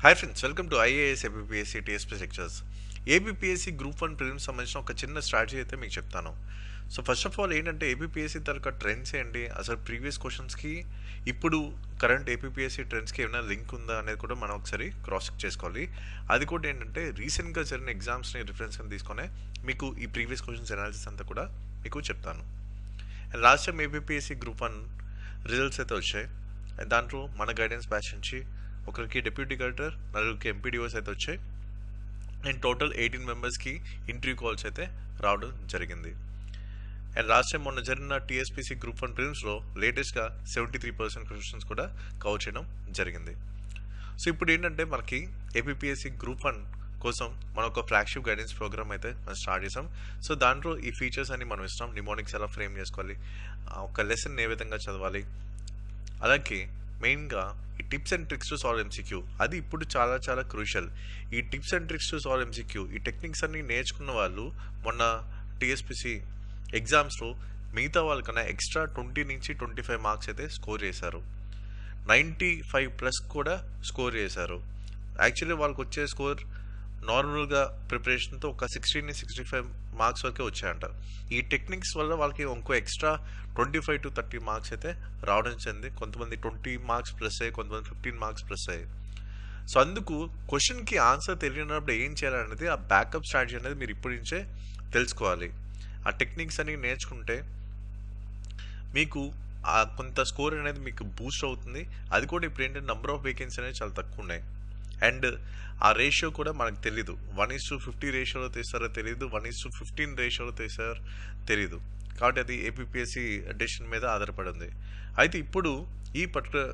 Hi friends, welcome to IAS APPSC TSPSC lectures. APPSC group 1 prelims సంబంధించిన ఒక చిన్న strategy అయితే మీకు చెప్తాను. సో ఫస్ట్ ఆఫ్ ఆల్ ఏంటంటే APPSC తరగతి ట్రెండ్స్ ఏంటి, అసలు ప్రీవియస్ క్వశ్చన్స్కి ఇప్పుడు కరెంట్ APPSC ట్రెండ్స్కి ఏమైనా లింక్ ఉందా అనేది కూడా మనం ఒకసారి క్రాస్ చెక్ చేసుకోవాలి. అది కూడా ఏంటంటే రీసెంట్గా జరిగిన ఎగ్జామ్స్ని రిఫరెన్స్గా తీసుకొని మీకు ఈ ప్రీవియస్ క్వశ్చన్స్ అనాలిసిస్ అంతా కూడా మీకు చెప్తాను. And last time APPSC group 1 results అయితే వచ్చాయి. దాంట్లో మన గైడెన్స్ బ్యాచ్ నుంచి ఒకరికి డిప్యూటీ కలెక్టర్, నలుగురికి ఎంపీడీఓస్ అయితే వచ్చాయి. అండ్ టోటల్ 18 మెంబర్స్కి ఇంటర్వ్యూ కాల్స్ అయితే రావడం జరిగింది. అండ్ లాస్ట్ టైం మొన్న జరిగిన TSPSC గ్రూప్ 1 ప్రిలిమ్స్లో లేటెస్ట్గా 73% క్వశ్చన్స్ కూడా కవర్ చేయడం జరిగింది. సో ఇప్పుడు ఏంటంటే మనకి APPSC గ్రూప్ 1 కోసం మన ఒక ఫ్లాగ్షిప్ గైడెన్స్ ప్రోగ్రామ్ అయితే మనం స్టార్ట్ చేసాం. సో దాంట్లో ఈ ఫీచర్స్ అన్ని మనం ఇస్తాం. నిమోనిక్స్ ఎలా ఫ్రేమ్ చేసుకోవాలి, ఒక లెసన్ ఏ విధంగా చదవాలి, అలాగే మెయిన్గా ఈ tips and tricks to solve MCQ అది ఇప్పుడు చాలా చాలా క్రూషియల్. ఈ tips and tricks to solve MCQ ఈ టెక్నిక్స్ అన్ని నేర్చుకున్న వాళ్ళు మొన్న TSPSC ఎగ్జామ్స్లో మిగతా వాళ్ళకన్నా ఎక్స్ట్రా 20 నుంచి 25 మార్క్స్ అయితే స్కోర్ చేశారు. 95+ కూడా స్కోర్ చేశారు. యాక్చువల్లీ వాళ్ళకి వచ్చే స్కోర్ నార్మల్గా ప్రిపరేషన్తో ఒక 65 మార్క్స్ వరకే వచ్చాయంట. ఈ టెక్నిక్స్ వల్ల వాళ్ళకి ఇంకో ఎక్స్ట్రా 25 to 30 మార్క్స్ అయితే రావడం చెంది, కొంతమంది 20 మార్క్స్ ప్లస్ అయ్యి, కొంతమంది 15 మార్క్స్ ప్లస్ అయ్యి. సో అందుకు క్వశ్చన్కి ఆన్సర్ తెలియనప్పుడు ఏం చేయాలనేది ఆ బ్యాకప్ స్ట్రాటజీ అనేది మీరు ఇప్పటి నుంచే తెలుసుకోవాలి. ఆ టెక్నిక్స్ అని నేర్చుకుంటే మీకు కొంత స్కోర్ అనేది మీకు బూస్ట్ అవుతుంది. అది కూడా ఇప్పుడు ఏంటంటే నెంబర్ ఆఫ్ వేకెన్సీ అనేది చాలా తక్కువ ఉన్నాయి. అండ్ ఆ రేషియో కూడా మనకు తెలీదు. 1:50 రేషియోలో తీస్తారో తెలియదు, 1:15 రేషియోలో తీస్తారో తెలియదు. కాబట్టి అది APPSC డెసిషన్ మీద ఆధారపడి ఉంది. అయితే ఇప్పుడు ఈ పర్టికులర్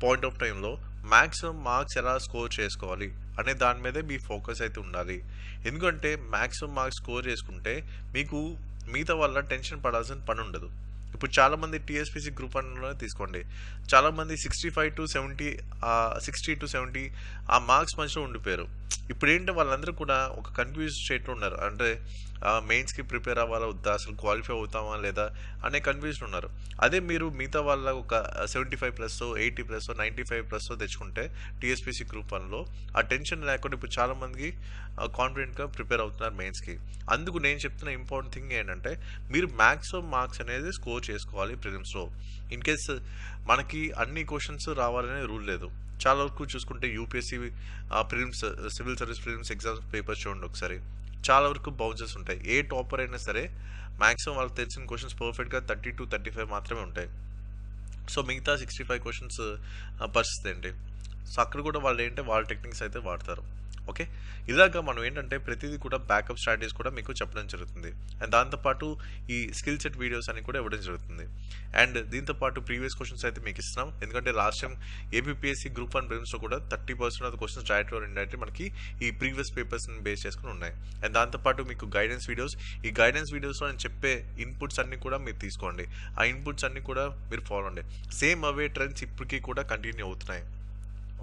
పాయింట్ ఆఫ్ టైంలో మ్యాక్సిమం మార్క్స్ ఎలా స్కోర్ చేసుకోవాలి అనే దాని మీదే మీ ఫోకస్ అయితే ఉండాలి. ఎందుకంటే మ్యాక్సిమం మార్క్స్ స్కోర్ చేసుకుంటే మీకు మిగతా వల్ల టెన్షన్ పడాల్సిన పని ఉండదు. ఇప్పుడు చాలామంది TSPSC గ్రూప్ 1లో తీసుకోండి, చాలామంది 65 to 70, 60 to 70 ఆ మార్క్స్ మధ్యలో ఉండిపోయారు. ఇప్పుడు ఏంటంటే వాళ్ళందరూ కూడా ఒక కన్ఫ్యూజ్ స్టేట్లో ఉన్నారు. అంటే మెయిన్స్కి ప్రిపేర్ అవ్వాలా వద్దా, అసలు క్వాలిఫై అవుతామా లేదా అనే కన్ఫ్యూజన్ ఉన్నారు. అదే మీరు మిగతా వాళ్ళ ఒక 75+, 80+, 95+ తెచ్చుకుంటే TSPSC గ్రూప్ 1లో ఆ టెన్షన్ లేకుండా ఇప్పుడు చాలామందికి కాన్ఫిడెంట్గా ప్రిపేర్ అవుతున్నారు మెయిన్స్కి. అందుకు నేను చెప్తున్న ఇంపార్టెంట్ థింగ్ ఏంటంటే మీరు మ్యాక్సిమం మార్క్స్ అనేది స్కోర్ చేసుకోవాలి ప్రిలిమ్స్లో. ఇన్ కేస్ మనకి అన్ని క్వశ్చన్స్ రావాలనే రూల్ లేదు. చాలా వరకు చూసుకుంటే UPSC prelims, civil service prelims exams papers చూడండి ఒకసారి, చాలా వరకు బౌన్సెస్ ఉంటాయి. ఏ టాపర్ అయినా సరే మ్యాక్సిమం వాళ్ళకి తెలిసిన క్వశ్చన్స్ పర్ఫెక్ట్గా 30 to 35 మాత్రమే ఉంటాయి. సో మిగతా 65 క్వశ్చన్స్ పరిస్థితి ఏంటి? సో అక్కడ కూడా వాళ్ళు ఏంటంటే వాళ్ళ టెక్నిక్స్ అయితే వాడతారు. ఓకే, ఇలాగా మనం ఏంటంటే ప్రతిదీ కూడా బ్యాకప్ స్ట్రాటజీస్ కూడా మీకు చెప్పడం జరుగుతుంది. అండ్ దాంతోపాటు ఈ స్కిల్ సెట్ వీడియోస్ అని కూడా ఇవ్వడం జరుగుతుంది. అండ్ దీంతోపాటు ప్రీవియస్ క్వశ్చన్స్ అయితే మీకు ఇస్తున్నాం. ఎందుకంటే లాస్ట్ టైం APPSC గ్రూప్ 1 ప్రిలిమ్స్లో కూడా 30% of questions direct or indirect మనకి ఈ ప్రీవియస్ పేపర్స్ని బేస్ చేసుకుని ఉన్నాయి. అండ్ దాంతోపాటు మీకు గైడెన్స్ వీడియోస్, ఈ గైడెన్స్ వీడియోస్లో నేను చెప్పే ఇన్పుట్స్ అన్ని కూడా మీరు తీసుకోండి. ఆ ఇన్పుట్స్ అన్ని కూడా మీరు ఫాలో అండి. సేమ్ అవే ట్రెండ్స్ ఇప్పటికీ కూడా కంటిన్యూ అవుతున్నాయి.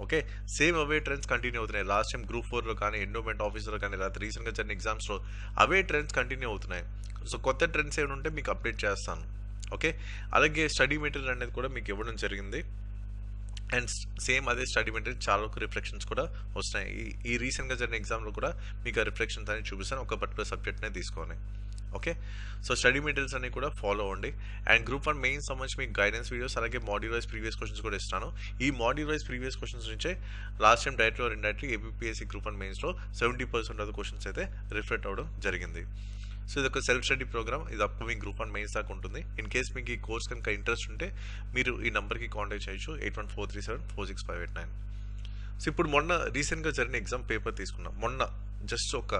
ఓకే, సేమ్ అవే ట్రెండ్స్ కంటిన్యూ అవుతున్నాయి. లాస్ట్ టైం గ్రూప్ 4లో కానీ, ఎండోమెంట్ ఆఫీసర్లో కానీ, లేదా రీసెంట్గా జరిగిన ఎగ్జామ్స్లో అవే ట్రెండ్స్ కంటిన్యూ అవుతున్నాయి. సో కొత్త ట్రెండ్స్ ఏమైనా ఉంటే మీకు అప్డేట్ చేస్తాను. ఓకే, అలాగే స్టడీ మెటీరియల్ అనేది కూడా మీకు ఇవ్వడం జరిగింది. అండ్ సేమ్ అదే స్టడీ మెటీరియల్ చాలా వరకు రిఫ్లెక్షన్స్ కూడా వస్తున్నాయి. ఈ రీసెంట్గా జరిగిన ఎగ్జామ్లో కూడా మీకు ఆ రిఫ్లెక్షన్స్ అనేది చూపిస్తాను, ఒక పర్టికులర్ సబ్జెక్ట్నే తీసుకొని. ఓకే, సో స్టడీ మెటీరియల్స్ అన్ని కూడా ఫాలో అవ్వండి. అండ్ గ్రూప్ 1 మెయిన్ సంబంధించి మీకు గైడెన్స్ వీడియోస్, అలాగే మాడ్యూల్ వైజ్ ప్రీవియస్ క్వశ్చన్స్ కూడా ఇస్తాను. ఈ మాడ్యూల్ వైజ్ ప్రీవియస్ క్వశ్చన్స్ నుంచే last time direct or indirectly APPSC group 1 మెయిన్స్లో 70% ఆఫ్ క్వశ్చన్స్ అయితే రిఫ్లెక్ట్ అవ్వడం జరిగింది. సో ఇది ఒక సెల్ఫ్ స్టడీ ప్రోగ్రామ్. ఇది అప్కమింగ్ గ్రూప్ 1 మెయిన్స్ దాకా ఉంటుంది. ఇన్ కేస్ మీకు ఈ కోర్స్ కనుక ఇంట్రెస్ట్ ఉంటే మీరు ఈ నెంబర్కి కాంటాక్ట్ చేయొచ్చు, 8143746589. సో ఇప్పుడు మొన్న రీసెంట్గా జరిగిన ఎగ్జామ్ పేపర్ తీసుకున్నాం. మొన్న జస్ట్ ఒక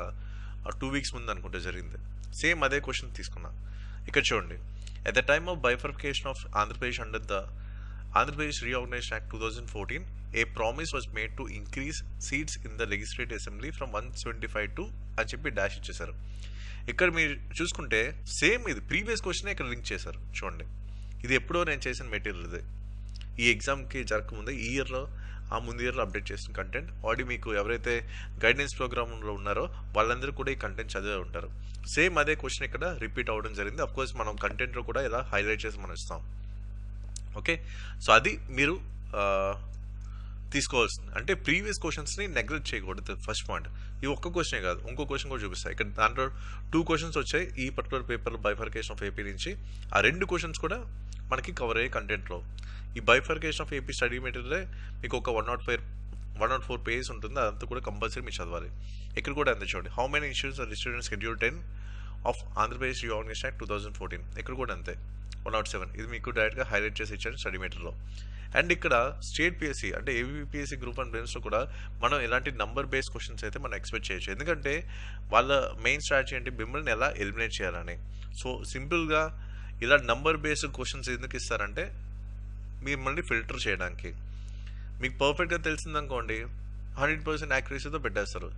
2 weeks ముందు అనుకుంటే జరిగింది. సేమ్ అదే క్వశ్చన్ తీసుకున్నా. ఇక్కడ చూడండి, at the time of bifurcation of Andhra Pradesh under the Andhra Pradesh reorganisation act 2014 A promise was made to increase seats in the legislative assembly from 175 to అని చెప్పి డాష్ ఇచ్చేశారు. ఇక్కడ మీరు చూసుకుంటే సేమ్ ఇది ప్రీవియస్ క్వశ్చనే ఇక్కడ లింక్ చేశారు. చూడండి, ఇది ఎప్పుడో నేను చేసిన మెటీరియల్. ఇది ఈ ఎగ్జామ్కి జరగకముందే ఈ ఇయర్లో, ఆ ముందు ఇయర్లో అప్డేట్ చేసిన కంటెంట్. ఆల్రెడీ మీకు ఎవరైతే గైడెన్స్ ప్రోగ్రామ్లో ఉన్నారో వాళ్ళందరూ కూడా ఈ కంటెంట్ చదివే ఉంటారు. సేమ్ అదే క్వశ్చన్ ఇక్కడ రిపీట్ అవ్వడం జరిగింది. అఫ్కోర్స్ మనం కంటెంట్లో కూడా ఇలా హైలైట్ చేసి మనం ఇస్తాం. ఓకే, సో అది మీరు తీసుకోవాల్సింది. అంటే ప్రీవియస్ క్వశ్చన్స్ని నెగ్లెక్ట్ చేయకూడదు. First point. ఈ ఒక్క క్వశ్చనే కాదు, ఇంకో క్వశ్చన్ కూడా చూపిస్తాయి. ఇక్కడ దాంట్లో 2 క్వశ్చన్స్ వచ్చాయి ఈ particular paper bifurcation of AP నుంచి. ఆ 2 క్వశ్చన్స్ కూడా మనకి కవర్ అయ్యే కంటెంట్లో. ఈ bifurcation of AP study material మీకు ఒక 104 పేజెస్ ఉంటుంది. అదంతా కూడా కంపల్సరీ మీరు చదవాలి. ఇక్కడ కూడా అంతే చూడండి. How many issues are registered in schedule 10 of Andhra Pradesh reorganisation act 2014. ఇక్కడ కూడా అంతే 107. ఇది మీకు డైరెక్ట్గా హైలైట్ చేసి ఇచ్చాను స్టడీ మెటీరియల్లో. అండ్ ఇక్కడ స్టేట్ పిఎస్సి అంటే ఏపీఎస్సి గ్రూప్ 1 ప్రిలిమ్స్లో కూడా మనం ఎలాంటి నంబర్ బేస్డ్ క్వశ్చన్స్ అయితే మనం ఎక్స్పెక్ట్ చేయొచ్చు. ఎందుకంటే వాళ్ళ మెయిన్ స్ట్రాటజీ ఏంటి, మిమ్మల్ని ఎలా ఎలిమినేట్ చేయాలని. సో సింపుల్గా ఇలా నంబర్ బేస్డ్ క్వశ్చన్స్ ఎందుకు ఇస్తారంటే మిమ్మల్ని ఫిల్టర్ చేయడానికి. మీకు పర్ఫెక్ట్గా తెలిసిందనుకోండి 100% యాక్యురసీతో పెట్టేస్తారు.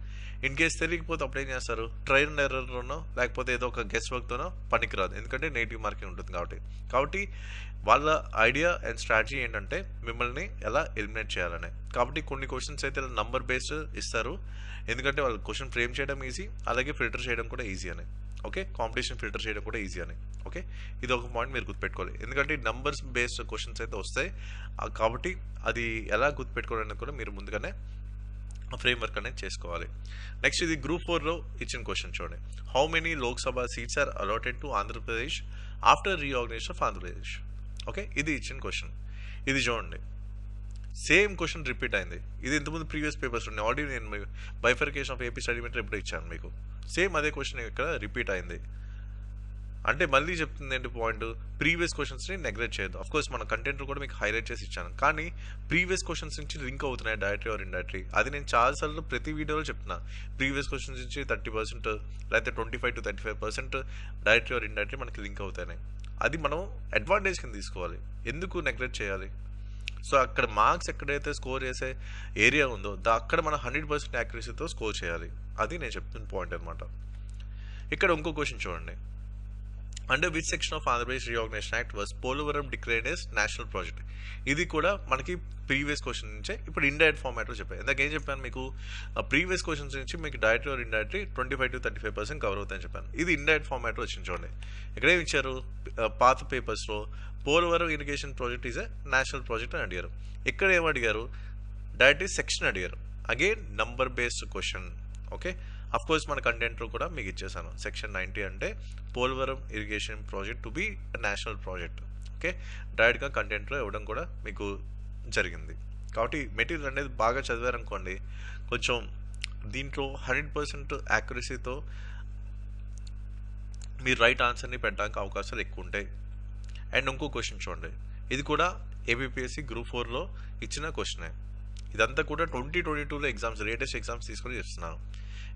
ఇన్ కేస్ తెలియకపోతే అప్పుడు ఏం చేస్తారు, ట్రయల్ అండ్ ఎర్రర్లోనో లేకపోతే ఏదో ఒక గెస్ వర్క్తోనో పనికిరాదు. ఎందుకంటే నెగిటివ్ మార్కింగ్ ఉంటుంది కాబట్టి వాళ్ళ ఐడియా అండ్ స్ట్రాటజీ ఏంటంటే మిమ్మల్ని ఎలా ఎలిమినేట్ చేయాలని. కాబట్టి కొన్ని క్వశ్చన్స్ అయితే నంబర్ బేస్డ్ ఇస్తారు. ఎందుకంటే వాళ్ళు క్వశ్చన్ ఫ్రేమ్ చేయడం ఈజీ, అలాగే ఫిల్టర్ చేయడం కూడా ఈజీ అని. ఓకే, కాంపిటీషన్ ఫిల్టర్ చేయడం కూడా ఈజీ అని. ఓకే, ఇది ఒక పాయింట్ మీరు గుర్తుపెట్టుకోవాలి. ఎందుకంటే నంబర్స్ బేస్డ్ క్వశ్చన్స్ అయితే వస్తాయి కాబట్టి అది ఎలా గుర్తుపెట్టుకోవాలని కూడా మీరు ముందుగానే ఫ్రేమ్వర్క్ అనేది చేసుకోవాలి. నెక్స్ట్ ఇది గ్రూప్ 4లో ఇచ్చిన క్వశ్చన్ చూడండి. How many Lok Sabha seats are allotted to Andhra Pradesh after reorganisation of Andhra Pradesh. Okay, ఇది ఇచ్చిన క్వశ్చన్. ఇది చూడండి, సేమ్ క్వశ్చన్ రిపీట్ అయింది. ఇది ఇంతకుముందు ప్రీవియస్ పేపర్స్ ఉన్నాయి. ఆల్రెడీ నేను bifurcation of AP study material ఎప్పుడు ఇచ్చాను మీకు. సేమ్ అదే క్వశ్చన్ ఇక్కడ రిపీట్ అయింది. అంటే మళ్ళీ చెప్తుంది ఏంటి పాయింట్, ప్రీవియస్ క్వశ్చన్స్ని నెగ్లెక్ట్ చేయొద్దు. అఫ్కోర్స్ మన కంటెంట్ కూడా మీకు హైలైట్ చేసి ఇచ్చాను, కానీ ప్రీవియస్ క్వశ్చన్స్ నుంచి లింక్ అవుతున్నాయి డైరెక్ట్లీ ఆర్ ఇండైరెక్ట్లీ. అది నేను చాలాసార్లు ప్రతి వీడియోలో చెప్తున్నా. ప్రీవియస్ క్వశ్చన్స్ నుంచి 30% లేకపోతే 25 to 35% డైరెక్ట్లీ ఆర్ ఇండైరెక్ట్లీ మనకి లింక్ అవుతాయి. అది మనం అడ్వాంటేజ్ కింద తీసుకోవాలి. ఎందుకు నెగ్లెక్ట్ చేయాలి? సో అక్కడ మార్క్స్ ఎక్కడైతే స్కోర్ చేసే ఏరియా ఉందో అక్కడ మనం 100% యాక్యురసీతో స్కోర్ చేయాలి. అది నేను చెప్తున్న పాయింట్ అనమాట. ఇక్కడ ఇంకో క్వశ్చన్ చూడండి. Under which section of Andhra Pradesh reorganisation act was Polavaram declared yes national project. ఇది కూడా మనకి ప్రీవియస్ క్వశ్చన్ నుంచే ఇప్పుడు ఇండైరెక్ట్ ఫార్మాట్లో చెప్పాను. ఇందాక ఏం చెప్పాను మీకు, ప్రీవియస్ క్వశ్చన్స్ నుంచి మీకు direct or indirectly 25 to 35% cover అవుతాయని చెప్పాను. ఇది ఇండైరెక్ట్ ఫార్మాట్లో వచ్చింది చూడండి. ఇక్కడ ఏమి ఇచ్చారు, పాత పేపర్స్లో Polavaram irrigation project is a national project అని అడిగారు. ఇక్కడ ఏమడిగారు, డైరెక్ట్లీ సెక్షన్ అడిగారు. Again number based question. Okay, of course మన కంటెంట్లో కూడా మీకు ఇచ్చేసాను. సెక్షన్ 90 అంటే Polavaram irrigation project to be national project. Okay, డైరెక్ట్గా కంటెంట్లో ఇవ్వడం కూడా మీకు జరిగింది. కాబట్టి మెటీరియల్ అనేది బాగా చదివారనుకోండి, కొంచెం దీంట్లో 100% యాక్యురసీతో మీరు రైట్ ఆన్సర్ని పెట్టడానికి అవకాశాలు ఎక్కువ ఉంటాయి. అండ్ ఇంకో క్వశ్చన్ చూడండి, ఇది కూడా ఏపీఎస్సి గ్రూప్ 4లో ఇచ్చిన క్వశ్చనే. ఇదంతా కూడా 2022లో ఎగ్జామ్స్, లేటెస్ట్ ఎగ్జామ్స్ తీసుకొని చేస్తున్నాను.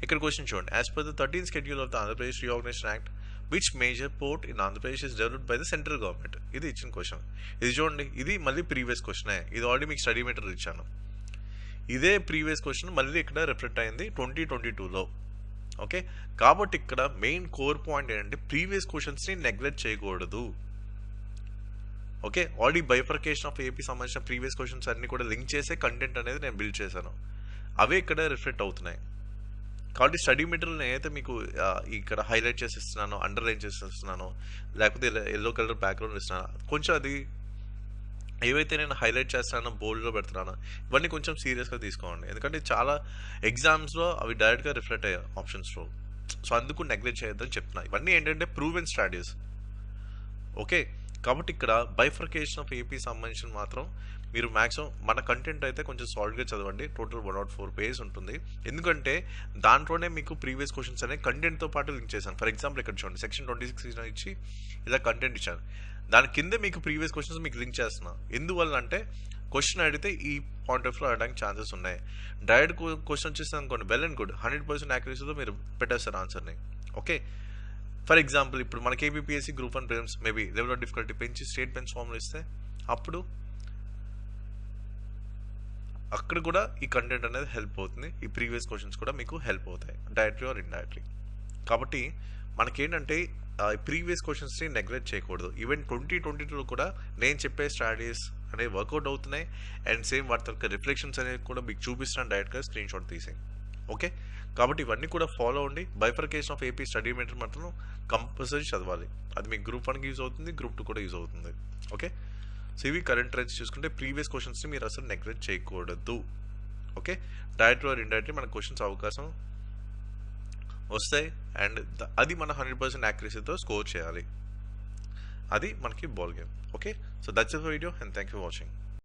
ఇక్కడ క్వశ్చన్ చూడండి. As per the 13th schedule of the Andhra Pradesh reorganisation act which major port in Andhra Pradesh is developed by the central government. ఇది ఇచ్చిన క్వశ్చన్. ఇది చూడండి, ఇది మళ్ళీ ప్రీవియస్ క్వశ్చనే. ఇది ఆల్రెడీ మీకు స్టడీ మెటీరియల్ ఇచ్చాను. ఇదే ప్రీవియస్ క్వశ్చన్ మళ్ళీ ఇక్కడ రిఫ్లెక్ట్ అయింది 2022లో. ఓకే, కాబట్టి ఇక్కడ మెయిన్ కోర్ పాయింట్ ఏంటంటే ప్రీవియస్ క్వశ్చన్స్ని నెగ్లెక్ట్ చేయకూడదు. Okay, already bifurcation of AP సంబంధించిన ప్రీవియస్ క్వశ్చన్స్ అన్ని కూడా లింక్ చేసే కంటెంట్ అనేది నేను బిల్డ్ చేశాను. అవే ఇక్కడ రిఫ్లెక్ట్ అవుతున్నాయి. కాబట్టి స్టడీ మెటీరియల్ నేనైతే మీకు ఇక్కడ హైలైట్ చేసి ఇస్తున్నాను, అండర్లైన్ చేసి ఇస్తున్నాను, లేకపోతే ఎల్లో కలర్ బ్యాక్గ్రౌండ్ ఇస్తున్నాను. కొంచెం అది ఏవైతే నేను హైలైట్ చేస్తున్నానో బోల్డ్లో పెడుతున్నానో ఇవన్నీ కొంచెం సీరియస్గా తీసుకోండి. ఎందుకంటే చాలా ఎగ్జామ్స్లో అవి డైరెక్ట్గా రిఫ్లెక్ట్ అయ్యాయి ఆప్షన్స్లో. సో అందుకు నెగ్లెక్ట్ చేయొద్దని చెప్తున్నా. ఇవన్నీ ఏంటంటే ప్రూవెన్ స్ట్రాటజీస్. ఓకే, కాబట్టి ఇక్కడ బైఫర్కేషన్ ఆఫ్ ఏపీ సంబంధించిన మాత్రం మీరు మ్యాక్సిమం మన కంటెంట్ అయితే కొంచెం సాలిడ్గా చదవండి. టోటల్ 104 పేజెస్ ఉంటుంది. ఎందుకంటే దాంట్లోనే మీకు ప్రీవియస్ క్వశ్చన్స్ అనేవి కంటెంట్తో పాటు లింక్ చేశాను. ఫర్ ఎగ్జాంపుల్ ఇక్కడ చూడండి, సెక్షన్ 26 ఇచ్చి ఇలా కంటెంట్ ఇచ్చాను. దాని కింద మీకు ప్రీవియస్ క్వశ్చన్స్ మీకు లింక్ చేస్తున్నాను. ఎందువల్ల అంటే క్వశ్చన్ అడిగితే ఈ పాయింట్ ఆఫ్ వ్యూ అడగడానికి ఛాన్సెస్ ఉన్నాయి. డైరెక్ట్ క్వశ్చన్ వచ్చేసి అనుకోండి, వెల్ అండ్ గుడ్, 100% యాక్యురసీతో మీరు పెట్టేస్తారు ఆన్సర్ని. ఓకే, ఫర్ ఎగ్జాంపుల్ ఇప్పుడు మనకి APSC group 1 prelims maybe level of difficulty పెంచి స్టేట్ బెంచ్ ఫామ్లో ఇస్తే అప్పుడు అక్కడ కూడా ఈ కంటెంట్ అనేది హెల్ప్ అవుతుంది. ఈ ప్రీవియస్ క్వశ్చన్స్ కూడా మీకు హెల్ప్ అవుతాయి డైరెక్ట్లీ ఆర్ ఇండైరెక్ట్లీ. కాబట్టి మనకేంటంటే ప్రీవియస్ క్వశ్చన్స్ని నెగ్లెక్ట్ చేయకూడదు. ఈవెన్ 2022లో కూడా నేను చెప్పే స్ట్రాటజీస్ అనేవి వర్కౌట్ అవుతున్నాయి. అండ్ సేమ్ వాటి యొక్క రిఫ్లెక్షన్స్ అనేవి కూడా మీకు చూపిస్తున్నాను డైరెక్ట్గా స్క్రీన్ షాట్ తీసి. ఓకే, కాబట్టి ఇవన్నీ కూడా ఫాలో అవ్వండి. Bifurcation of AP study material మాత్రం కంపల్సరీ చదవాలి. అది మీకు గ్రూప్ 1కి యూజ్ అవుతుంది, గ్రూప్ 2 కూడా యూజ్ అవుతుంది. ఓకే, సో ఇవి కరెంట్ ట్రెండ్స్ చూసుకుంటే ప్రీవియస్ క్వశ్చన్స్ని మీరు అసలు నెగ్లెక్ట్ చేయకూడదు. ఓకే, డైరెక్ట్ ఆర్ ఇండైరెక్ట్లీ మన క్వశ్చన్స్ అవకాశం వస్తాయి, అండ్ అది మన 100% యాక్యురసీతో స్కోర్ చేయాలి. అది మనకి ball game. Okay, so that's it for video and thank you for watching.